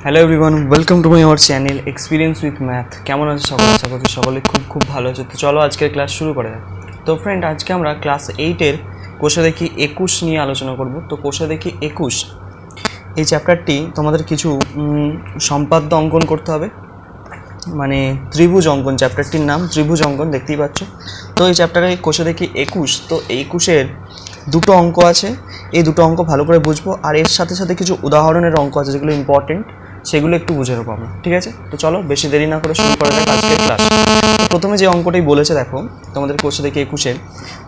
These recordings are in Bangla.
Hello everyone, welcome to my our channel experience with math. কেমন আছে সকলে? আশা করছি সকলে খুব ভালো আছে। তো চলো আজকের ক্লাস শুরু করে দেয়। তো ফ্রেন্ড, আজকে আমরা ক্লাস 8-এর কোষে দেখি 21 নিয়ে আলোচনা করব। তো কোষে দেখি 21 এই চ্যাপ্টারটি তোমাদের কিছু সম্পাদ্য অঙ্কন করতে হবে, মানে ত্রিভুজ অঙ্কন। চ্যাপ্টারটির নাম ত্রিভুজ অঙ্কন, দেখতেই পাচ্ছ। তো এই চ্যাপ্টারে কোষে দেখি 21, তো 21-এর দুটো অঙ্ক আছে। এই দুটো অঙ্ক ভালো করে বুঝবো, আর এর সাথে সাথে কিছু উদাহরণের অঙ্ক আছে যেগুলো ইম্পর্টেন্ট, সেগুলো একটু বুঝে নেবো আমরা, ঠিক আছে? তো চলো বেশি দেরি না করে শুরু করা যাক আজকের ক্লাস। তো প্রথমে যে অঙ্কটাই বলেছে দেখো, তোমাদের কোষে দেখি 21-এর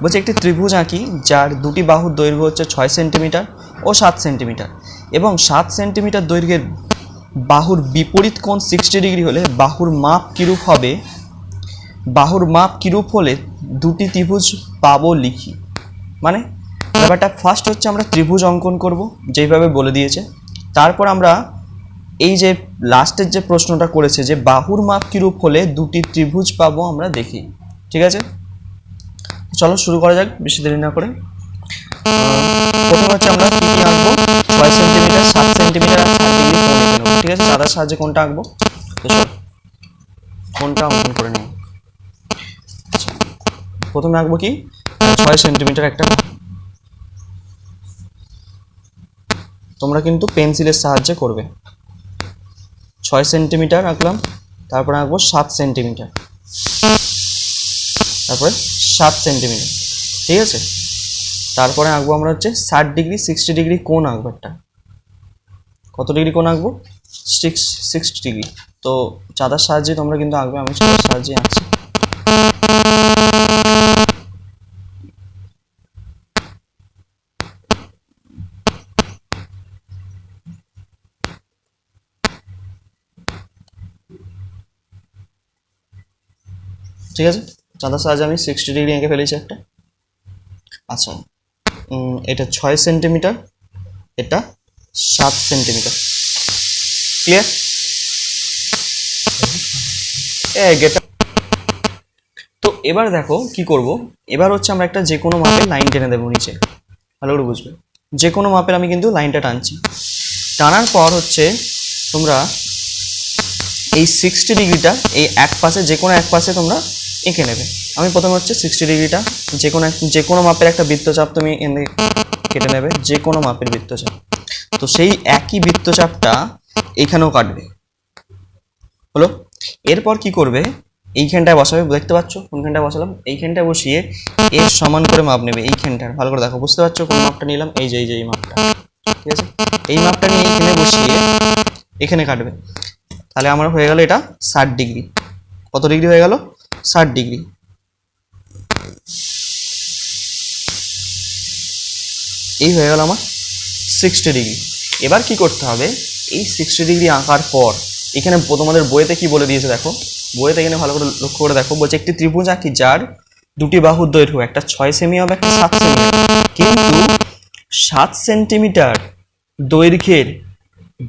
বলছে একটি ত্রিভুজ আঁকি যার দুটি বাহুর দৈর্ঘ্য হচ্ছে 6 সেন্টিমিটার ও 7 সেন্টিমিটার, এবং 7 সেন্টিমিটার দৈর্ঘ্যের বাহুর বিপরীত কোণ 60 ডিগ্রি হলে বাহুর মাপ কিরূপ হবে? বাহুর মাপ কিরূপ হলে দুটি ত্রিভুজ পাবো লিখি। মানে ব্যাপারটা ফার্স্ট হচ্ছে আমরা ত্রিভুজ অঙ্কন করব যেইভাবে বলে দিয়েছে, তারপর আমরা এই যে লাস্টের যে প্রশ্নটা করেছে যে বাহুর মাপ কিরূপ হলে দুটি ত্রিভুজ পাবো আমরা দেখি, ঠিক আছে? চলো শুরু করা যাক বেশি দেরি না করে। প্রথমে হচ্ছে আমরা কি কি আঁকবো? 6 সেন্টিমিটার, 7 সেন্টিমিটার আর 60 ডিগ্রি কোণ এঁকে নেবো, ঠিক আছে? চাঁদার সাহায্যে কোনটা আঁকবো? তো চল কোনটা অঙ্কন করে নেব। প্রথমে আঁকবো কি 6 সেন্টিমিটার একটা, তোমরা কিন্তু পেন্সিলের সাহায্যে করবে। 6 সেন্টিমিটার আঁকলাম, তারপরে আঁকবো 7 সেন্টিমিটার, তারপরে 7 সেন্টিমিটার, ঠিক আছে? তারপরে আঁকবো আমরা হচ্ছে 60 ডিগ্রি 60 ডিগ্রি কোণ আঁকবো একটা। কত ডিগ্রি কোণ আঁকবো? 60 ডিগ্রি। তো চাঁদার সাহায্যে তোমরা কিন্তু আঁকবে, আমি চাঁদার সাহায্যে আঁকছি। ঠিক আছে, চাঁদার সাহায্যে আমি 60 ডিগ্রি এঁকে ফেলেছি একটা। আচ্ছা, এটা 6 সেন্টিমিটার, এটা 7 সেন্টিমিটার, ক্লিয়ার? তো এবার দেখো কি করব। এবার হচ্ছে আমরা একটা যে কোনো মাপের লাইন টেনে দেবো নিচে, ভালো করে বুঝবে। যে কোনো মাপের আমি কিন্তু লাইনটা টানছি। টানার পর হচ্ছে তোমরা এই 60 ডিগ্রিটা এই এক পাশে, যে কোনো এক পাশে তোমরা এঁকে নেবে। আমি প্রথমে হচ্ছে 60 ডিগ্রিটা যে কোনো মাপের একটা বৃত্তচাপ তুমি এনে কেটে নেবে, যে কোনো মাপের বৃত্তচাপ। তো সেই একই বৃত্তচাপটা এইখানেও কাটবে, হলো? এরপর কি করবে? এইখানটায় বসাবে, দেখতে পাচ্ছ কোনখানটায় বসালাম? এইখানটায় বসিয়ে এর সমান করে মাপ নেবে। এইখানটার ভালো করে দেখো, বুঝতে পারছো কোন মাপটা নিলাম? এই যে এই মাপটা, ঠিক আছে? এই মাপটা নিয়ে এইখানে বসিয়ে এখানে কাটবে। তাহলে আমার হয়ে গেল এটা 60 ডিগ্রি। কত ডিগ্রি হয়ে গেল? 60 ডিগ্রি। এই হয়ে গেল আমার 60 ডিগ্রি। এবার কি করতে হবে? এই 60 ডিগ্রি আঁকার পর এখানে তোমাদের বইতে কি বলে দিয়েছে দেখো, বইতে এখানে ভালো করে লক্ষ্য করে দেখো, বলছে একটি ত্রিভুজ আঁকি যার দুটি বাহুর দৈর্ঘ্য, একটা 6 সেমি হবে, একটা 7 সেমি হবে, কিন্তু 7 সেন্টিমিটার দৈর্ঘ্যের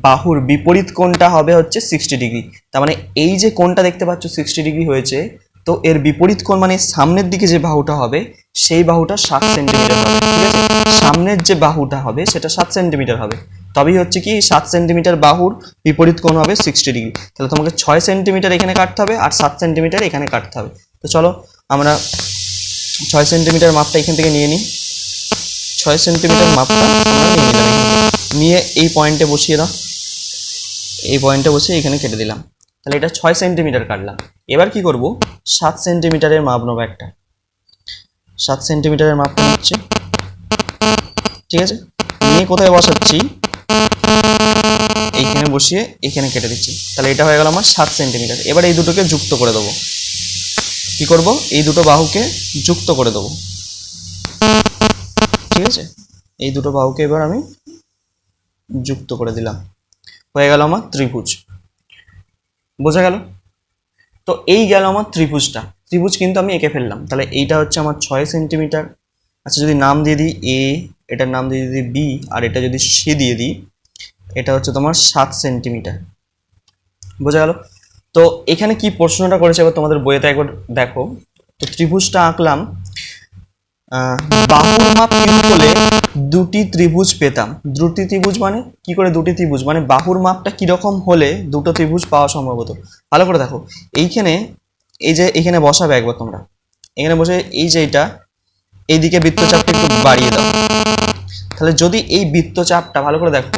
বাহুর বিপরীত কোণটা হবে হচ্ছে 60 ডিগ্রি। তার মানে এই যে কোণটা দেখতে পাচ্ছ 60 ডিগ্রি হয়েছে, তো এর বিপরীত কোণ মানে সামনের দিকে যে বাহুটা হবে সেই বাহুটা 7 সেন্টিমিটার হবে, ঠিক আছে? সামনের যে বাহুটা হবে সেটা 7 সেন্টিমিটার হবে, তবেই হচ্ছে কি 7 সেন্টিমিটার বাহুর বিপরীত কোণ হবে 60 ডিগ্রি। তাহলে তোমাকে 6 সেন্টিমিটার এখানে কাটতে হবে আর 7 সেন্টিমিটার এখানে কাটতে হবে। তো চলো আমরা 6 সেন্টিমিটার মাপটা এখান থেকে নিয়ে নিই। 6 সেন্টিমিটার মাপটা আমরা নিয়ে নিলাম, নিয়ে এই পয়েন্টে বসিয়ে দাও। এই পয়েন্টে বসে এখানে কেটে দিলাম। তাহলে এটা 6 সেন্টিমিটার কাটলাম। এবার কি করব? 7 সেন্টিমিটারের মাপ নেবো একটা। 7 সেন্টিমিটারের মাপটা নিচ্ছে, ঠিক আছে? নিয়ে কোথায় বসাচ্ছি? এইখানে বসিয়ে এখানে কেটে দিচ্ছি। তাহলে এটা হয়ে গেল আমার 7 সেন্টিমিটার। এবার এই দুটোকে যুক্ত করে দেবো। কি করব? এই দুটো বাহুকে যুক্ত করে দেবো, ঠিক আছে? এই দুটো বাহুকে এবার আমি যুক্ত করে দিলাম, হয়ে গেল আমার ত্রিভুজ। বোঝা গেল? তো এই গেল আমার ত্রিভুজটা। ত্রিভুজ কিন্তু আমি এঁকে ফেললাম। তাহলে এইটা হচ্ছে আমার 6 সেন্টিমিটার। আচ্ছা, যদি নাম দিয়ে দিই এ, এটার নাম দিয়ে দিই বি, আর এটা যদি সি দিয়ে দিই, এটা হচ্ছে তোমার 7 সেন্টিমিটার। বোঝা গেল? তো এখানে কি প্রশ্নটা করেছে এবার তোমাদের বইতে একবার দেখো। তো ত্রিভুজটা আঁকলাম, আহ, বাহুর মাপ কিরূপ হলে দুটি ত্রিভুজ পেতাম। দুটি ত্রিভুজ মানে কি করে দুটি ত্রিভুজ, মানে বাহুর মাপটা কিরকম হলে দুটো ত্রিভুজ পাওয়া সম্ভব হতো। ভালো করে দেখো, এইখানে এই যে এখানে বসাবে একবার তোমরা, এখানে বসে এই যে এটা এইদিকে বৃত্তচাপটা একটু বাড়িয়ে দাও। তাহলে যদি এই বৃত্তচাপটা ভালো করে দেখো,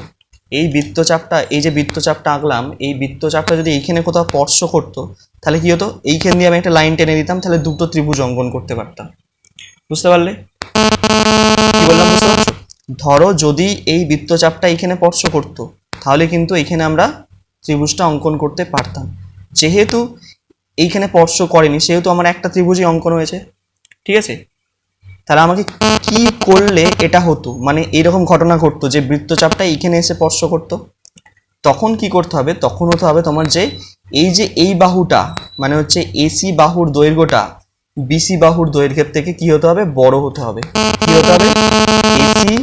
এই বৃত্তচাপটা, এই যে বৃত্তচাপটা আঁকলাম, এই বৃত্তচাপটা যদি এইখানে কোথাও স্পর্শ করতো, তাহলে কি হতো, এইখান দিয়ে আমি একটা লাইন টেনে দিতাম, তাহলে দুটো ত্রিভুজ অঙ্কন করতে পারতাম। বুঝতে পারলে কি বললাম, বুঝতে পারছো? ধরো যদি এই বৃত্তচাপটা এইখানে স্পর্শ করতো, তাহলে কিন্তু এইখানে আমরা ত্রিভুজটা অঙ্কন করতে পারতাম। যেহেতু এইখানে স্পর্শ করেনি, সেহেতু আমার একটা ত্রিভুজই অঙ্কন হয়েছে। ঠিক আছে, তাহলে আমাকে কি করলে এটা হতো, মানে এরকম ঘটনা ঘটতো যে বৃত্তচাপটা এইখানে এসে স্পর্শ করতো, তখন কি করতে হবে, তখন হতে হবে তোমার যে এই বাহুটা, মানে হচ্ছে এসি বাহুর দৈর্ঘ্যটা বিসি বাহুর দৈর্ঘ্যের থেকে কি হতে হবে, বড় হতে হবে। কি হতে হবে, এসি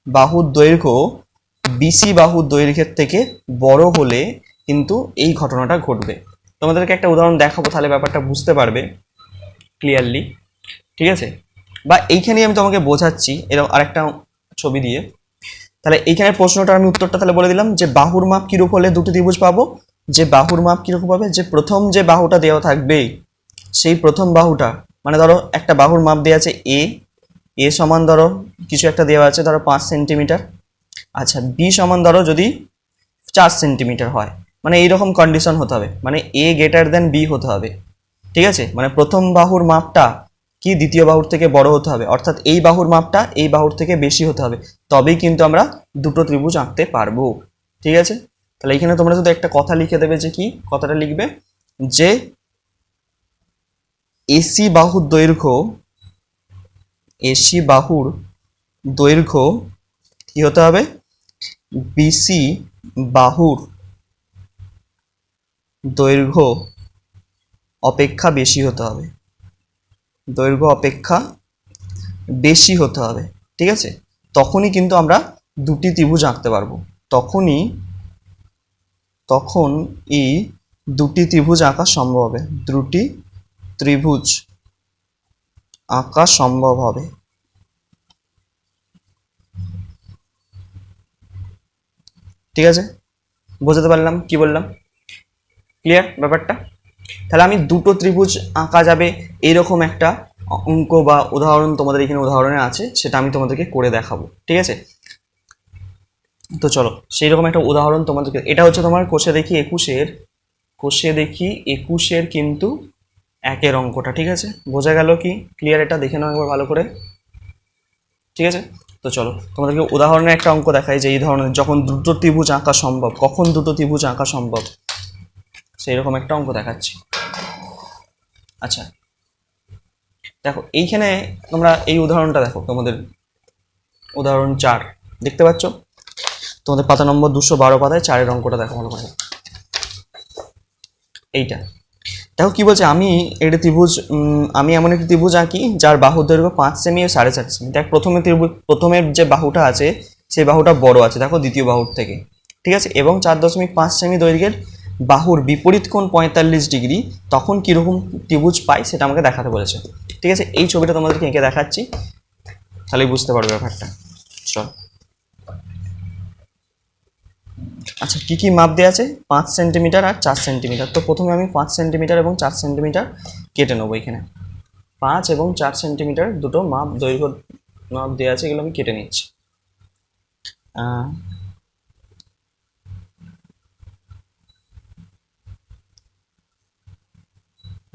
বাহুর দৈর্ঘ্য বিসি বাহুর দৈর্ঘ্যের থেকে বড় হলে কিন্তু এই ঘটনাটা ঘটবে। তোমাদেরকে একটা উদাহরণ দেখাবো, তাহলে ব্যাপারটা বুঝতে পারবে ক্লিয়ারলি। ঠিক আছে, বা এইখানেই আমি তোমাকে বোঝাচ্ছি এরকম আরেকটা ছবি দিয়ে। তাহলে এইখানে প্রশ্নটার আমি উত্তরটা তাহলে বলে দিলাম, যে বাহুর মাপ কিরূপ হলে দুটি ত্রিভুজ পাবো। যে বাহুর মাপ কিরকম হবে, যে প্রথম যে বাহুটা দেওয়া থাকবে, সেই প্রথম বাহুটা, মানে ধরো একটা বাহুর মাপ দেওয়া আছে এ, এ সমান ধরো কিছু একটা দেওয়া আছে ধরো 5 সেন্টিমিটার। আচ্ছা, বি সমান ধরো যদি 4 সেন্টিমিটার হয়, মানে এইরকম কন্ডিশন হতে হবে, মানে এ গ্রেটার দেন বি হতে হবে। ঠিক আছে, মানে প্রথম বাহুর মাপটা কি দ্বিতীয় বাহুর থেকে বড় হতে হবে, অর্থাৎ এই বাহুর মাপটা এই বাহুর থেকে বেশি হতে হবে, তবেই কিন্তু আমরা দুটো ত্রিভুজ আঁকতে পারবো। ঠিক আছে, তাহলে এখানে তোমরা যদি একটা কথা লিখে দেবে, যে কি কথাটা লিখবে, যে এসি বাহুর দৈর্ঘ্য, এসি বাহুর দৈর্ঘ্য কি হতে হবে, বিসি বাহুর দৈর্ঘ্য অপেক্ষা বেশি হতে হবে, দৈর্ঘ্য অপেক্ষা বেশি হতে হবে। ঠিক আছে, তখনই কিন্তু আমরা দুটি ত্রিভুজ আঁকতে পারবো, তখন এই দুটি ত্রিভুজ আঁকা সম্ভব হবে, দুটি ত্রিভুজ আঁকা সম্ভব হবে। ঠিক আছে, বোঝাতে পারলাম কি বললাম, ক্লিয়ার ব্যাপারটা? তাহলে আমি দুটো ত্রিভুজ আঁকা যাবে এরকম একটা অঙ্ক বা উদাহরণ তোমাদের এখানে উদাহরণে আছে, সেটা আমি তোমাদেরকে করে দেখাবো। ঠিক আছে, তো চলো সেই রকম একটা উদাহরণ তোমাদেরকে, এটা হচ্ছে তোমার কোষে দেখি একুশের কিন্তু একের অঙ্কটা। ঠিক আছে, বোঝা গেল কি ক্লিয়ার? এটা দেখে নাও একবার ভালো করে। ঠিক আছে, তো চলো তোমাদেরকে উদাহরণের একটা অঙ্ক দেখাই, যে এই ধরনের যখন দুটো ত্রিভুজ আঁকা সম্ভব, কখন দুটো ত্রিভুজ আঁকা সম্ভব, সেই রকম একটা অঙ্ক দেখাচ্ছি। আচ্ছা দেখো, এইখানে তোমরা এই উদাহরণটা দেখো, তোমাদের উদাহরণ 4 দেখতে পাচ্ছ, তোমাদের পাতা নম্বর 212 পাতায় 4-এর অঙ্কটা দেখো ভালো করে। এইটা দেখো কি বলছে, আমি এমন একটি ত্রিভুজ আঁকি যার বাহুর দৈর্ঘ্য 5 সেমি ও 4.5 সেমি। দেখ প্রথমের যে বাহুটা আছে, সেই বাহুটা বড় আছে দেখো দ্বিতীয় বাহুর থেকে। ঠিক আছে, এবং 4.5 সেমি দৈর্ঘ্যের বাহুর বিপরীত কোণ 45 ডিগ্রি, তখন কিরকম ত্রিভুজ পাই সেটা আমাকে দেখাতে বলেছে। ঠিক আছে, এই ছবিটা তোমাদেরকে এঁকে দেখাচ্ছি, তাহলেই বুঝতে পারবে ব্যাপারটা। চল, আচ্ছা কি কি মাপ দেওয়া আছে, 5 সেন্টিমিটার আর 4 সেন্টিমিটার। তো প্রথমে আমি 5 সেন্টিমিটার এবং 4 সেন্টিমিটার কেটে নেবো। এখানে 5 এবং 4 সেন্টিমিটার দুটো দৈর্ঘ্য মাপ দেওয়া আছে, এগুলো আমি কেটে নিচ্ছি।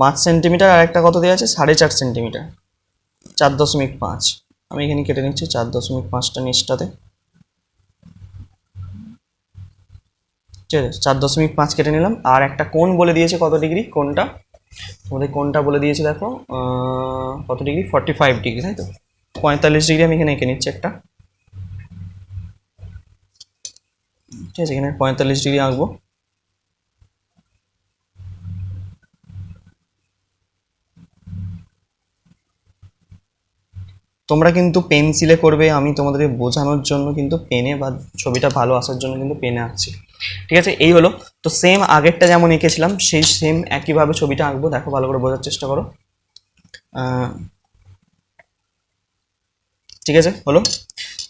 5 সেন্টিমিটার আর একটা কত দেওয়া আছে, 4.5 সেন্টিমিটার, 4.5। আমি এখানে কেটে নিচ্ছি 4.5টা নিচটাতে। ঠিক আছে, 4.5 কেটে নিলাম। আর একটা কোণ বলে দিয়েছে কত ডিগ্রি, কোণটা তোমাদের কোণটা বলে দিয়েছে দেখো, কত ডিগ্রি, 45 ডিগ্রি, তাই তো? 45 ডিগ্রি আমি এখানে এঁকে নিচ্ছি একটা। ঠিক আছে, এখানে 45 ডিগ্রি আঁকবো। তোমরা কিন্তু পেন্সিলে করবে, আমি তোমাদের বোঝানোর জন্য কিন্তু পেনে, বা ছবিটা ভালো আসার জন্য কিন্তু পেনে আঁকছি। ঠিক আছে, এই হলো। তো সেম আগেরটা যেমন এঁকেছিলাম, সেই সেম একইভাবে ছবিটা আঁকবো। দেখো ভালো করে বোঝার চেষ্টা করো। ঠিক আছে, হলো।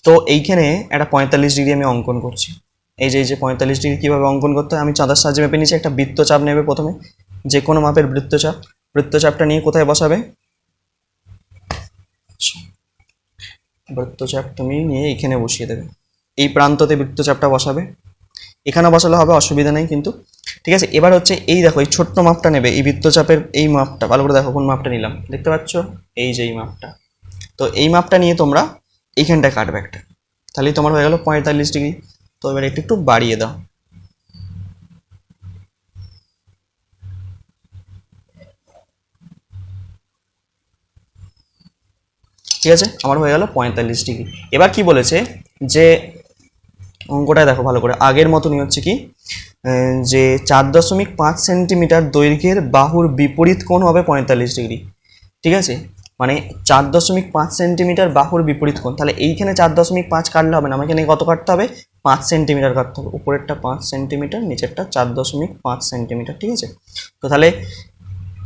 তো এইখানে একটা 45 ডিগ্রি আমি অঙ্কন করছি। এই যে 45 ডিগ্রি কীভাবে অঙ্কন করতে হয়, আমি চাঁদার সাহায্যে মেপে নিচ্ছি। একটা বৃত্তচাপ নেবে প্রথমে, যে কোনো মাপের বৃত্তচাপ। বৃত্তচাপটা নিয়ে কোথায় বসাবে? বৃত্তচাপ তুমি নিয়ে এখানে বসিয়ে দেবে, এই প্রান্ততে বৃত্তচাপটা বসাবে। এখানে বসালে হবে, অসুবিধা নেই কিন্তু। ঠিক আছে, এবার হচ্ছে এই দেখো, এই ছোট্ট মাপটা নেবে, এই বৃত্তচাপের এই মাপটা ভালো করে দেখো, কোন মাপটা নিলাম দেখতে পাচ্ছ, এই যে এই মাপটা। তো এই মাপটা নিয়ে তোমরা এইখানটায় কাটবে একটা, তাহলেই তোমার হয়ে গেল 45 ডিগ্রি। তো এবার একটু একটু বাড়িয়ে দাও। ঠিক আছে, আমার হয়ে গেল 45 ডিগ্রি। এবার কি বলেছে যে অঙ্কটায় দেখো ভালো করে, আগের মতনই হচ্ছে কি, যে 4.5 সেন্টিমিটার দৈর্ঘ্যের বাহুর বিপরীত কোণ হবে 45 ডিগ্রি। ঠিক আছে, মানে 4.5 সেন্টিমিটার বাহুর বিপরীত কোণ। তাহলে এইখানে 4.5 কাটলে হবে না, আমাকে এখানে কত কাটতে হবে? 5 সেন্টিমিটার কাটতে হবে। উপরেরটা 5 সেন্টিমিটার, নিচেরটা 4.5 সেন্টিমিটার। ঠিক আছে, তো তাহলে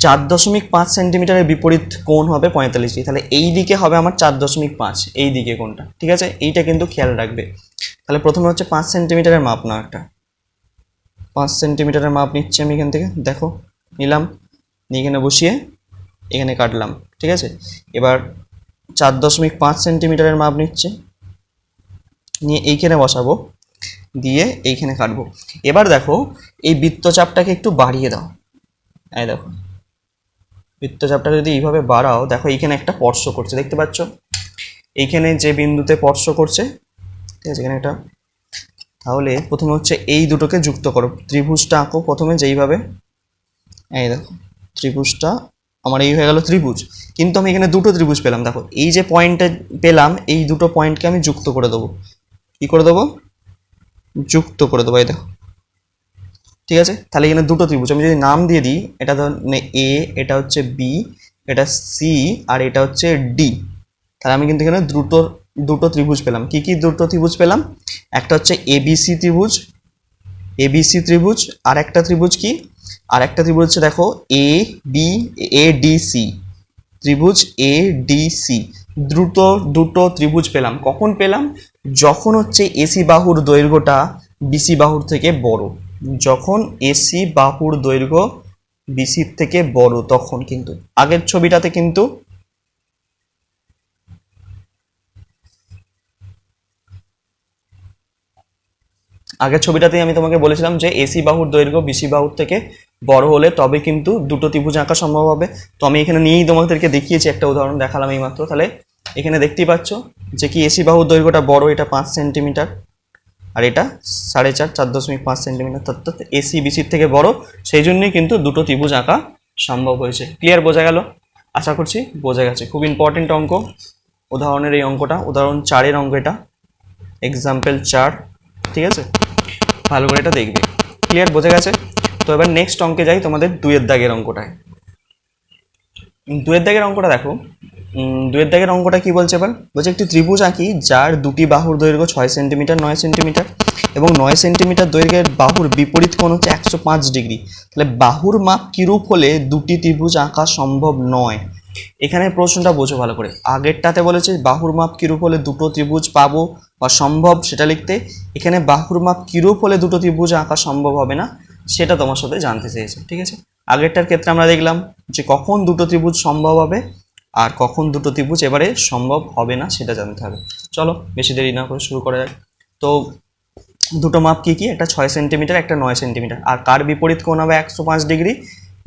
4.5 সেন্টিমিটারের বিপরীত কোণ হবে 45 ডিগ্রি। তাহলে এই দিকে হবে আমার 4.5, এই দিকে কোণটা। ঠিক আছে, এইটা কিন্তু খেয়াল রাখবে। তাহলে প্রথমে হচ্ছে 5 সেন্টিমিটারের মাপ নাও একটা। 5 সেন্টিমিটারের মাপ নিচ্ছি আমি এখান থেকে, দেখো নিলাম, নিয়ে এখানে বসিয়ে এখানে কাটলাম। ঠিক আছে, এবার 4.5 সেন্টিমিটারের মাপ নিচ্ছে, নিয়ে এইখানে বসাবো, দিয়ে এইখানে কাটবো। এবার দেখো, এই বৃত্তচাপটাকে একটু বাড়িয়ে দাও। এই দেখো, বৃত্তচাপটা যদি এইভাবে বাড়াও, দেখো এইখানে একটা স্পর্শ করছে, দেখতে পাচ্ছ? এইখানে যে বিন্দুতে স্পর্শ করছে, ঠিক আছে, এখানে একটা। তাহলে প্রথমে হচ্ছে এই দুটোকে যুক্ত করো, ত্রিভুজটা আঁকো প্রথমে যেইভাবে। এই দেখো, ত্রিভুজটা আমার এই হয়ে গেল ত্রিভুজ। কিন্তু আমি এখানে দুটো ত্রিভুজ পেলাম, দেখো এই যে পয়েন্টটা পেলাম, এই দুটো পয়েন্টকে আমি যুক্ত করে দেবো। কি করে দেবো? যুক্ত করে দেবো, এই দেখো। ঠিক আছে, তাহলে এখানে দুটো ত্রিভুজ আমি যদি নাম দিয়ে দিই, এটা ধর এ, এটা হচ্ছে বি, এটা সি, আর এটা হচ্ছে ডি। তাহলে আমি কিন্তু এখানে দুটো দুটো ত্রিভুজ পেলাম। কি কি দুটো ত্রিভুজ পেলাম? একটা হচ্ছে এবিসি ত্রিভুজ, এবিসি ত্রিভুজ। আর একটা ত্রিভুজ কি? আর একটা ত্রিভুজ হচ্ছে দেখো A B, A D C, ত্রিভুজ এ ডি সি। দুটো দুটো ত্রিভুজ পেলাম। কখন পেলাম? যখন হচ্ছে এসি বাহুর দৈর্ঘ্যটা বিসি বাহুর থেকে বড়। যখন এসি বাহুর দৈর্ঘ্য বিসির থেকে বড়, তখন কিন্তু। আগের ছবিটাতে কিন্তু আগের ছবিটাতেই আমি তোমাকে বলেছিলাম যে এসি বাহুর দৈর্ঘ্য বিসি বাহুর থেকে বড় হলে তবে কিন্তু দুটো ত্রিভুজ আঁকা সম্ভব হবে। তো আমি এখানে নিয়েই তোমাদেরকে দেখিয়েছি, একটা উদাহরণ দেখালাম এই মাত্র। তাহলে এখানে দেখতেই পাচ্ছ যে কি এসি বাহুর দৈর্ঘ্যটা বড়, এটা 5 সেন্টিমিটার, আর এটা 4.5, 4.5 সেন্টিমিটার, অর্থাৎ এসি বিসির থেকে বড়। সেই জন্যই কিন্তু দুটো ত্রিভুজ আঁকা সম্ভব হয়েছে। ক্লিয়ার? বোঝা গেল? আশা করছি বোঝা গেছে। খুব ইম্পর্টেন্ট অঙ্ক, উদাহরণের এই অঙ্কটা, উদাহরণ 4-এর অঙ্ক এটা, এক্সাম্পল 4। ঠিক আছে, ভালো করে এটা দেখবে। ক্লিয়ার? বোঝা গেছে? তো এবার নেক্সট অঙ্কে যাই, তোমাদের 2-এর দাগের অঙ্কটায়। 2-এর দাগের অঙ্কটা দেখো, 2-এর দাগের অঙ্কটা কি বলছে এবার? বলছে একটি ত্রিভুজ আঁকি যার দুটি বাহুর দৈর্ঘ্য 6 সেন্টিমিটার, 9 সেন্টিমিটার এবং 9 সেন্টিমিটার দৈর্ঘ্যের বাহুর বিপরীত কোণ হচ্ছে 105 ডিগ্রি। তাহলে বাহুর মাপ কিরূপ হলে দুটি ত্রিভুজ আঁকা সম্ভব নয়? এখানে প্রশ্নটা বোঝো ভালো করে। আগেরটাতে বলেছে বাহুর মাপ কিরূপ হলে দুটো ত্রিভুজ পাবো বা সম্ভব, সেটা লিখতে। এখানে বাহুর মাপ কিরূপ হলে দুটো ত্রিভুজ আঁকা সম্ভব হবে না, সেটা তোমার সাথে জানতে চেয়েছে। ঠিক আছে, আগেরটার ক্ষেত্রে আমরা দেখলাম যে কখন দুটো ত্রিভুজ সম্ভব হবে আর কখন দুটো ত্রিভুজ এবারে সম্ভব হবে না, সেটা জানতে হবে। চলো বেশি দেরি না করে শুরু করা যাক। তো দুটো মাপ কি কি? একটা 6 সেন্টিমিটার, একটা 9 সেন্টিমিটার। আর কার বিপরীত কোণ হবে 105 ডিগ্রি?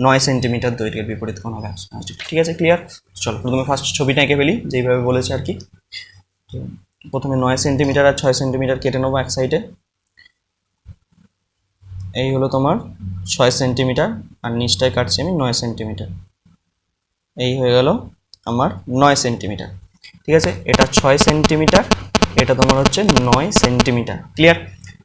9 সেন্টিমিটার দৈর্ঘ্যের বিপরীত কোণ হবে 105 ডিগ্রি। ঠিক আছে, ক্লিয়ার? চলো প্রথমে ফার্স্ট ছবিটা এঁকে ফেলি যেইভাবে বলেছে আর কি। তো প্রথমে 9 সেন্টিমিটার আর 6 সেন্টিমিটার কেটে নেবো এক সাইডে। এই হলো তোমার 6 সেন্টিমিটার, আর নিচটায় কাটছি আমি 9 সেন্টিমিটার। এই হয়ে গেল আমার 9 সেন্টিমিটার। ঠিক আছে, এটা 6 সেন্টিমিটার, এটা তোমার হচ্ছে 9 সেন্টিমিটার। ক্লিয়ার?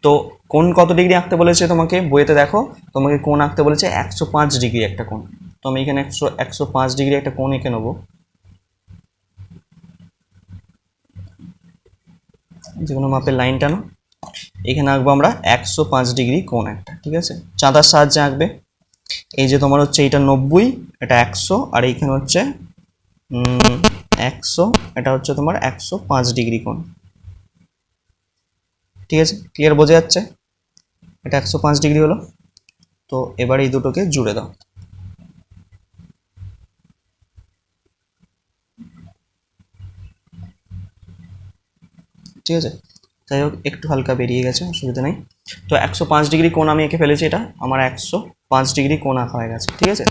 তো কোণ কত ডিগ্রি আঁকতে বলেছে তোমাকে? বইতে দেখো তোমাকে কোণ আঁকতে বলেছে 105 ডিগ্রি একটা কোণ। তো আমি এখানে 105 ডিগ্রি একটা কোণ এঁকে নেবো। যে কোনো মাপের লাইন টানো, এখানে আঁকবো আমরা 105 ডিগ্রি কোণ একটা। ঠিক আছে, চাঁদার সাহায্যে আঁকবে। এই যে তোমার হচ্ছে এইটা 90, এটা 100, আর এইখানে হচ্ছে 100, এটা হচ্ছে তোমার 105 ডিগ্রি কোণ। ঠিক আছে, ক্লিয়ার, বোঝা যাচ্ছে? এটা 105 ডিগ্রি হলো। তো এবার এই দুটোকে জুড়ে দাও। ঠিক আছে, যাই হোক একটু হালকা বেরিয়ে গেছে, অসুবিধা নেই। তো 105 ডিগ্রি কোণ আমি এঁকে ফেলেছি, এটা আমার 105 ডিগ্রি কোণ আঁকা হয়ে গেছে। ঠিক আছে,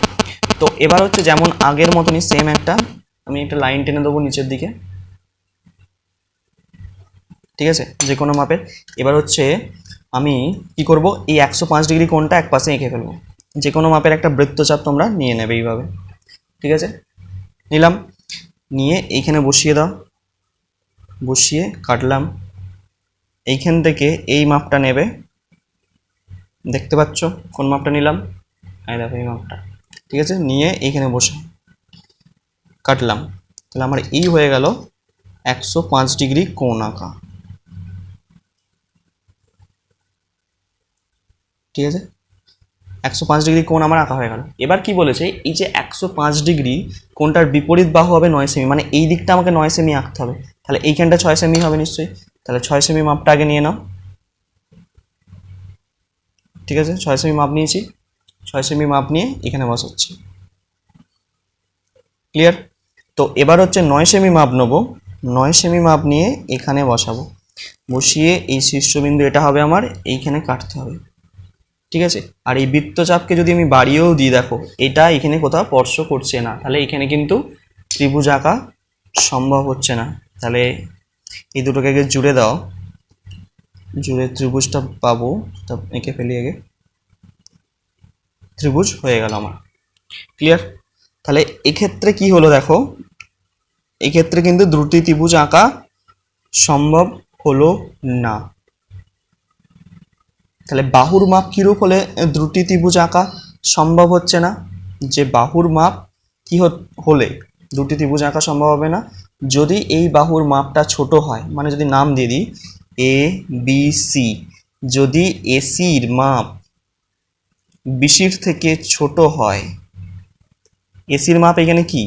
তো এবার হচ্ছে যেমন আগের মতনই সেম আমি একটা লাইন টেনে দেবো নিচের দিকে। ঠিক আছে, যে কোনো মাপের। এবার হচ্ছে আমি কি করব, এই 105 ডিগ্রি কোণটা এক পাশে এঁকে ফেলবো। যে কোনো মাপের একটা বৃত্তচাপ তোমরা নিয়ে নেবে এইভাবে। ঠিক আছে, নিলাম, নিয়ে এইখানে বসিয়ে দাও, বসিয়ে কাটলাম। এইখান থেকে এই মাপটা নেবে, দেখতে পাচ্ছ কোন মাপটা নিলাম, এই দেখো এই মাপটা। ঠিক আছে, নিয়ে এইখানে বসে কাটলাম। তাহলে আমার এই হয়ে গেল 105 ডিগ্রি কোণ আঁকা। ঠিক আছে, 105 ডিগ্রি কোণ আমার আঁকা হয়ে গেল। এবার কি বলেছে, এই যে 105 ডিগ্রি কোণটার বিপরীত বাহু হবে 9 সেমি, মানে এই দিকটা আমাকে 9 সেমি আঁকতে হবে। তাহলে এইখানটা 6 সেমি হবে নিশ্চয়ই। তাহলে 6 সেমি মাপটা আগে নিয়ে নাও। ঠিক আছে, 6 সেমি মাপ নিয়েছি, 6 সেমি মাপ নিয়ে এখানে বসাচ্ছি। ক্লিয়ার? তো এবার হচ্ছে 9 সেমি মাপ নেবো, 9 সেমি মাপ নিয়ে এখানে বসাবো। বসিয়ে এই শীর্ষবিন্দু এটা হবে আমার, এইখানে কাটতে হবে। ঠিক আছে, আর এই বৃত্তচাপকে যদি আমি বাড়িয়েও দিই, দেখো এটা এখানে কোথাও স্পর্শ করছে না, তাহলে এখানে কিন্তু ত্রিভুজ আঁকা সম্ভব হচ্ছে না। তাহলে এই দুটোকে আগে জুড়ে দাও, জুড়ে ত্রিভুজটা পাবো। তা এঁকে ফেলি আগে, ত্রিভুজ হয়ে গেল আমার। ক্লিয়ার? তাহলে এক্ষেত্রে কি হলো দেখো, এক্ষেত্রে কিন্তু দুটি ত্রিভুজ আঁকা সম্ভব হলো না। তাহলে বাহুর মাপ কিরূপ হলে দুটি ত্রিভুজ আঁকা সম্ভব হচ্ছে না? যে বাহুর মাপ কি হলে দুটি ত্রিভুজ আঁকা সম্ভব হবে না, যদি এই বাহুর মাপটা ছোট হয়, মানে যদি নাম দিয়ে দিই এ বি সি, যদি এসির মাপ বিসির থেকে ছোট হয়, এসির মাপ এখানে কি,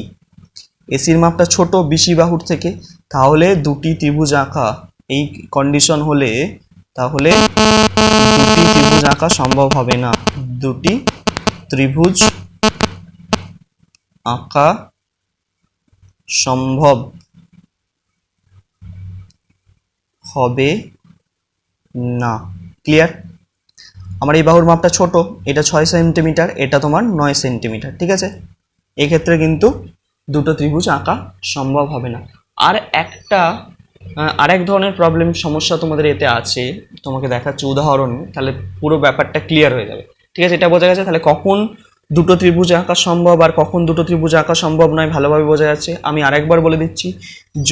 এসির মাপটা ছোট বিসি বাহুর থেকে, তাহলে দুটি ত্রিভুজ আঁকা, এই কন্ডিশন হলে তাহলে দুটি ত্রিভুজ আঁকা সম্ভব হবে না। দুটি ত্রিভুজ আঁকা সম্ভব হবে না। ক্লিয়ার? আমার এই বাহুর মাপটা ছোট, এটা 6 সেন্টিমিটার, এটা তোমার 9 সেন্টিমিটার। ঠিক আছে, এক্ষেত্রে কিন্তু দুটো ত্রিভুজ আঁকা সম্ভব হবে না। আর একটা আরেক ধরনের প্রবলেম সমস্যা তোমাদের এতে আছে, তোমাকে দেখাচ্ছি উদাহরণ, তাহলে পুরো ব্যাপারটা ক্লিয়ার হয়ে যাবে। ঠিক আছে, এটা বোঝা গেছে। তাহলে কখন দুটো ত্রিভুজ আঁকা সম্ভব আর কখন দুটো ত্রিভুজ আঁকা সম্ভব নয় ভালোভাবে বোঝা যাচ্ছে। আমি আরেকবার বলে দিচ্ছি,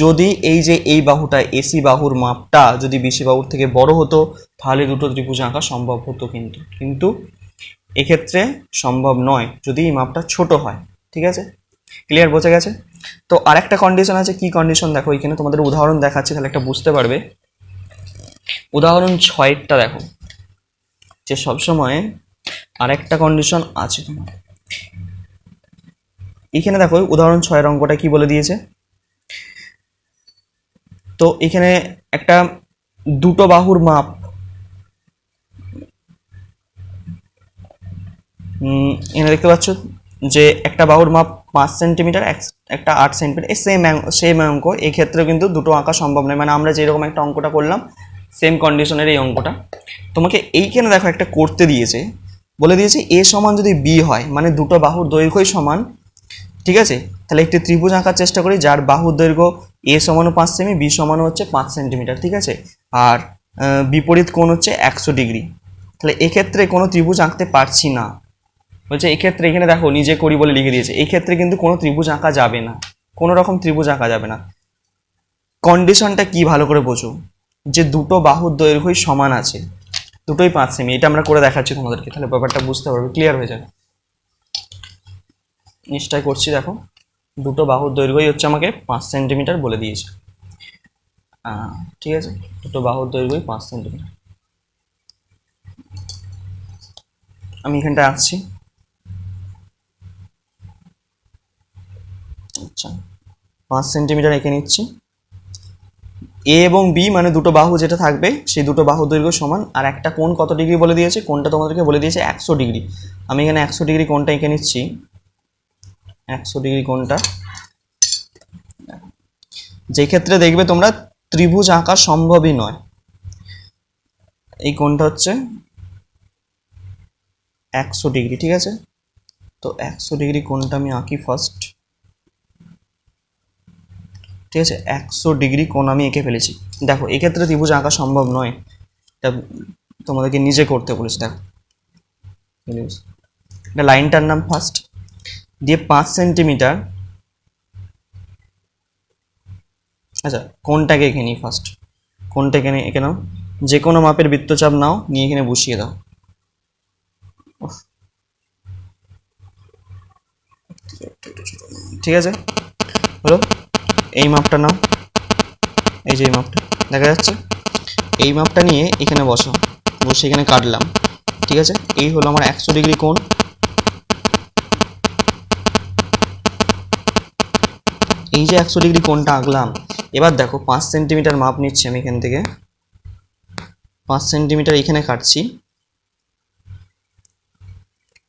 যদি এই যে এই বাহুটা এসি বাহুর মাপটা যদি বিসি বাহুর থেকে বড় হতো, তাহলে দুটো ত্রিভুজ আঁকা সম্ভব হতো, কিন্তু এক্ষেত্রে সম্ভব নয় যদি এই মাপটা ছোট হয়। ঠিক আছে, ক্লিয়ার, বোঝা গেছে? তো আরেকটা কন্ডিশন আছে, কি কন্ডিশন দেখো, এখানে তোমাদের উদাহরণ দেখাচ্ছি, তাহলে একটা বুঝতে পারবে। উদাহরণ 6টা দেখো, যে সবসময় আরেকটা কন্ডিশন আছে তোমার এখানে। দেখো উদাহরণ 6-এর অঙ্কটা কি বলে দিয়েছে, তো এখানে একটা দুটো বাহুর মাপ, এখানে দেখতে পাচ্ছ যে একটা বাহুর মাপ 5 সেন্টিমিটার, একটা 8 সেন্টিমিটার, এই সেম অঙ্ক এক্ষেত্রে কিন্তু দুটো আঁকা সম্ভব নয়। মানে আমরা যেরকম একটা অঙ্কটা করলাম সেম কন্ডিশনের এই অঙ্কটা তোমাকে এইখানে দেখো একটা করতে দিয়েছে, বলে দিয়েছে এ সমান যদি বি হয়, মানে দুটো বাহুর দৈর্ঘ্যই সমান। ঠিক আছে, তাহলে একটি ত্রিভুজ আঁকার চেষ্টা করি যার বাহুর দৈর্ঘ্য এ সমানও 5 সেমি, বি সমানও হচ্ছে 5 সেন্টিমিটার। ঠিক আছে, আর বিপরীত কোণ হচ্ছে 100 ডিগ্রি। তাহলে এক্ষেত্রে কোনো ত্রিভুজ আঁকতে পারছি না, বলছে এক্ষেত্রে এখানে দেখো নিজে করি বলে লিখে দিয়েছে, এই ক্ষেত্রে কিন্তু কোনো ত্রিভুজ আঁকা যাবে না, কোনো রকম ত্রিভুজ আঁকা যাবে না। কন্ডিশনটা কি ভালো করে বোঝো, যে দুটো বাহুর দৈর্ঘ্যই সমান আছে, দুটোই 5 সেমি, এটা আমরা করে দেখাচ্ছি তোমাদেরকে, তাহলে ব্যাপারটা বুঝতে পারবে, ক্লিয়ার হয়ে যাবে। নিশ্চয় করছি, দেখো দুটো বাহুর দৈর্ঘ্যই হচ্ছে আমাকে 5 সেন্টিমিটার বলে দিয়েছে। ঠিক আছে, দুটো বাহুর দৈর্ঘ্যই 5 সেন্টিমিটার। আমি এখানটা আসছি। আচ্ছা, 5 সেন্টিমিটার এঁকে নিচ্ছি। এ এবং বি মানে দুটো বাহু যেটা থাকবে সেই দুটো বাহু দৈর্ঘ্য সমান, আর একটা কোণ কত ডিগ্রি বলে দিয়েছে, কোণটা তোমাদেরকে বলে দিয়েছে 100 ডিগ্রি। আমি এখানে 100 ডিগ্রি কোণটা এঁকে নিচ্ছি। 100 ডিগ্রি কোণটা, যে ক্ষেত্রে দেখবে তোমরা ত্রিভুজ আঁকা সম্ভবই নয়। এই কোণটা হচ্ছে 100 ডিগ্রি, ঠিক আছে। তো 100 ডিগ্রি কোণটা আমি আঁকি ফার্স্ট, ঠিক আছে। 100 ডিগ্রি কোণ আমি এঁকে ফেলেছি। দেখো এক্ষেত্রে ত্রিভুজ আঁকা সম্ভব নয়, এটা তোমাদেরকে নিজে করতে বলেছি। দেখো এটা লাইনটার নাম ফার্স্ট, দিয়ে 5 সেন্টিমিটার, আচ্ছা কোণটাকে এঁকে নিই ফার্স্ট। কোণটা এখানে এঁকে নাও, যে কোনো মাপের বৃত্তচাপ নাও, নিয়ে এখানে বসিয়ে দাও। ঠিক আছে, হলো। এই মাপটা নাও, এই যে এই মাপটা দেখা যাচ্ছে, এই মাপটা নিয়ে এখানে বসো, বসে এখানে কাটলাম, ঠিক আছে। এই হলো আমার 100 ডিগ্রি কোণ। এই যে 100 ডিগ্রি কোণটা আঁকলাম, এবার দেখো 5 সেন্টিমিটার মাপ নিচ্ছি আমি এখান থেকে, 5 সেন্টিমিটার এইখানে কাটছি,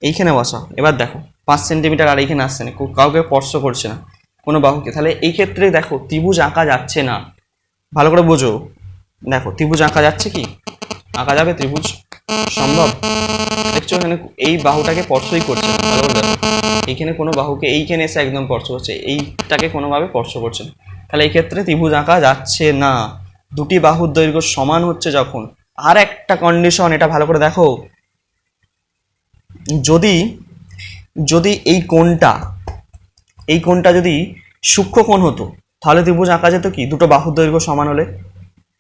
এইখানে বসা। এবার দেখো 5 সেন্টিমিটার আর এইখানে আসছে না, কাউকে স্পর্শ করছে না কোনো বাহুকে, তাহলে এই ক্ষেত্রে দেখো ত্রিভুজ আঁকা যাচ্ছে না। ভালো করে বোঝো, দেখো ত্রিভুজ আঁকা যাচ্ছে কি, আঁকা যাবে ত্রিভুজ সম্ভব? দেখছো এখানে এই বাহুটাকে স্পর্শই করছে না, ভালো করে দেখো, এইখানে কোনো বাহুকে এইখানে এসে একদম স্পর্শ করছে, এইটাকে কোনোভাবে স্পর্শ করছে না, তাহলে এই ক্ষেত্রে ত্রিভুজ আঁকা যাচ্ছে না। দুটি বাহুর দৈর্ঘ্য সমান হচ্ছে যখন। আর একটা কন্ডিশন, এটা ভালো করে দেখো, যদি যদি এই কোণটা যদি সূক্ষ্ম কোণ হতো, তাহলে ত্রিভুজ আঁকা যেত কি, দুটো বাহুর দৈর্ঘ্য সমান হলে,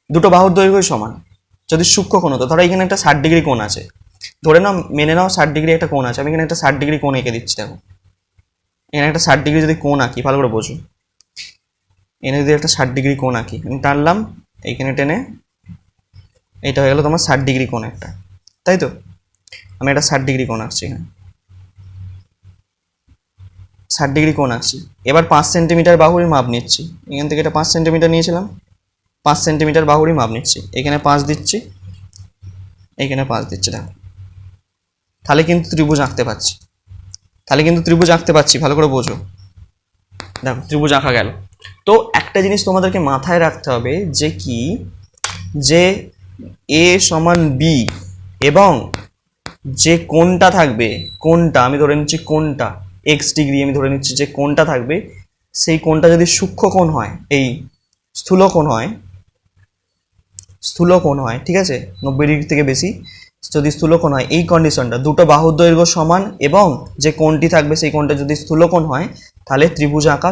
দুটো বাহুর দৈর্ঘ্যই সমান। যদি সূক্ষ্ম কোণ হতো, ধরো এখানে একটা 60 ডিগ্রি কোণ আছে, ধরে নাও, মেনে নাও 60 ডিগ্রি একটা কোণ আছে, আমি এখানে একটা 60 ডিগ্রি কোণ এঁকে দিচ্ছি। দেখো এখানে একটা 60 ডিগ্রি যদি কোণ আঁকি, ভালো করে বোঝো, এখানে যদি একটা 60 ডিগ্রি কোণ আঁকি, আমি টানলাম এইখানে টেনে, এটা হয়ে গেল তোমার 60 ডিগ্রি কোণ একটা, তাই তো। আমি একটা 60 ডিগ্রি কোণ আঁকছি, এখানে 60 ডিগ্রি কোণ আঁকছি। এবার 5 সেন্টিমিটার বাহুরই মাপ নিচ্ছি, এখান থেকে এটা 5 সেন্টিমিটার নিয়েছিলাম, 5 সেন্টিমিটার বাহুরই মাপ নিচ্ছি, এখানে 5 দিচ্ছি, এখানে 5 দিচ্ছি। দেখো তাহলে কিন্তু ত্রিভুজ আঁকতে পারছি, ভালো করে বোঝো। দেখো ত্রিভুজ আঁকা গেল। তো একটা জিনিস তোমাদেরকে মাথায় রাখতে হবে যে কি, যে এ সমান বি এবং যে কোণটা থাকবে, কোণটা আমি ধরে নিচ্ছি, কোণটা এক্স ডিগ্রি আমি ধরে নিচ্ছি, যে কোণটা থাকবে সেই কোণটা যদি সূক্ষ্ম কোণ হয়, এই স্থূল কোণ হয়, ঠিক আছে, 90 ডিগ্রি থেকে বেশি যদি স্থূল কোণ হয়, এই কন্ডিশনটা, দুটো বাহুর দৈর্ঘ্য সমান এবং যে কোণটি থাকবে সেই কোণটা যদি স্থূল কোণ হয়, তাহলে ত্রিভুজ আঁকা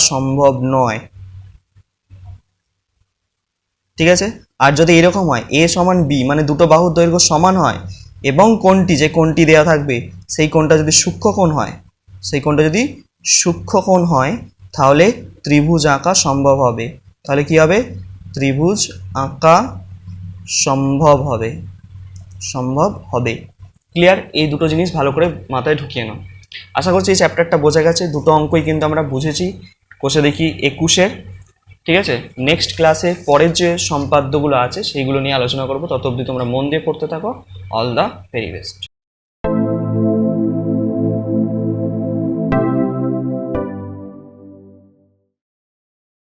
সম্ভব নয়, ঠিক আছে। আর যদি এরকম হয়, এ সমান বি মানে দুটো বাহুর দৈর্ঘ্য সমান হয় এবং যে কোণটি দেওয়া থাকবে সেই কোণটা যদি সূক্ষ্ম কোণ হয়, তাহলে ত্রিভুজ আঁকা সম্ভব হবে। তাহলে কি হবে, ত্রিভুজ আঁকা সম্ভব হবে। ক্লিয়ার? এই দুটো জিনিস ভালো করে মাথায় ঢুকিয়ে নাও। আশা করছি এই চ্যাপ্টারটা বোঝা গেছে। দুটো অঙ্কই কিন্তু আমরা বুঝেছি, কোষে দেখি 21-এর, ঠিক আছে। নেক্সট ক্লাসে পরের যে সম্পাদ্যগুলো আছে সেইগুলো নিয়ে আলোচনা করবো। তত অবধি তোমরা মন দিয়ে পড়তে থাকো। All the very best.